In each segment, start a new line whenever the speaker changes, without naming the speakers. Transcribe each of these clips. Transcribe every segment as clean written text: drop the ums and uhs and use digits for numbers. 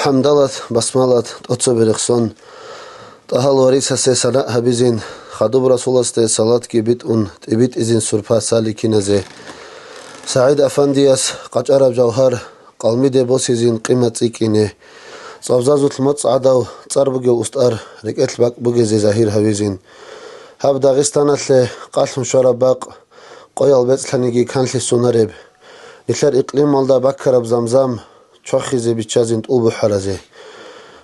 حمدالات بسمالات أتصبرخسون تهال وريسة سنة هبزين خدوب رسول الله صلاة كبيت تبيت إذن سرفا سالكي نزه سعيد أفندياس قجرب جوهر قلمي دي بوسيزين قيمة إيكينه صفزازو تلمتس عداو تصربقي وستار ركأت الباق بقي زي زهير هبزين هاب داغستانات لي قاسم شرباق قويل بيت لنجي كان لي سوناريب نتلر إقليم مالدا بكرب زمزم شخيزي بيتشازين تقول بحرزي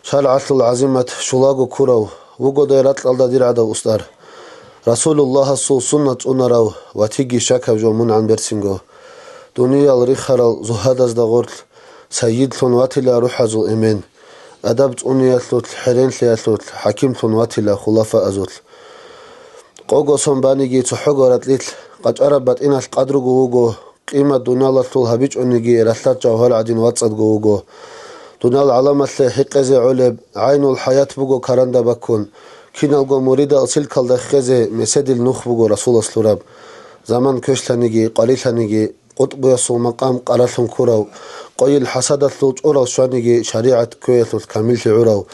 شال عطل العزيمة شلاغو كوراو وقو ديرات الالدا دير عدا وستار رسول الله الصول سنة أنراو واتيجي شاكا جو من عن برسنغو دنيا الريخارال زهادز دا غورل سيد لون واتلا روحازو إمين أدبت أنيا تلوت حرين تلوت حكيم لون واتلا خلافة أزوت قوغو صنبانيجي تحقورت ليتل قد أربت إنا القدرغو وغو قيمة دونال طول هبيج أنيجي رحلات جوهر عدين واتسد جوجو دونال علامة حقزة علب عين الحياة بجو كرندا بكون كينال جو مريدة أصيل كل دخزة مسد النخ بجو رسول الله زمان كش لنيجي قليل لنيجي قطب يسوع مقام قرالهم كراو قيل حسد ثلوج أورا شانيجي شريعة كويت كامل عراو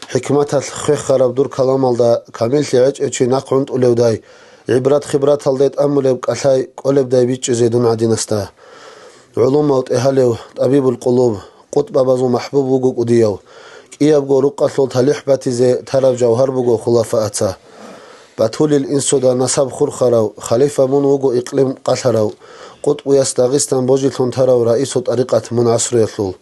حكمة الخير خراب دور كلام الله كامل عج أشي نقعد أولوداي عبرات خبرات هلدت أمل بقشاي قلب داي بيتش زيدون عدينستا علوم موت إهاليو طبيب القلوب قطب بازو محبوب وجو قديو كياب جو رقة صوت هلحبتي زي ترى جوهر بجو خلافاته بطول الإنسو دا نسب خور خراو خليفة من وجو إقليم قشراو قطب يستغيثن بوجي تراو رئيس طريقة من عصر يطول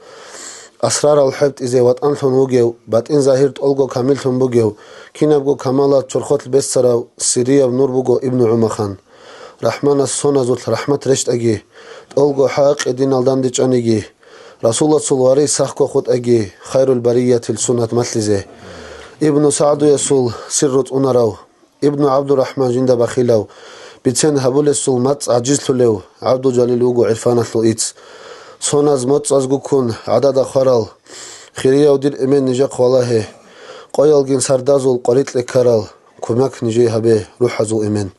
أسرار الحبت إذا وطنتون وجو باتين ظاهرت ألجو كاملتون بوجو كينابجو كمالات شرخوت البسراو سيريا بنور بوجو ابن عمخان رحمن السنة زوت رحمة رشت أجي ألجو حق الدين الدان ديش أنيجي رسول الله صلى الله عليه سحكو خد أجي خير البرية السنة مثلزه ابن سعد يسول سرت أنراو ابن عبد الرحمن جند بخيلو بتسن هبول السول مات عجزت له عبد جليل وجو عرفان إيتس سوناز مات أزجو كون عدد خرال خيريا ودير إمين نجاق والله قايل جن سردازول قريت لكرال كمك نجي هبه روح زو إمين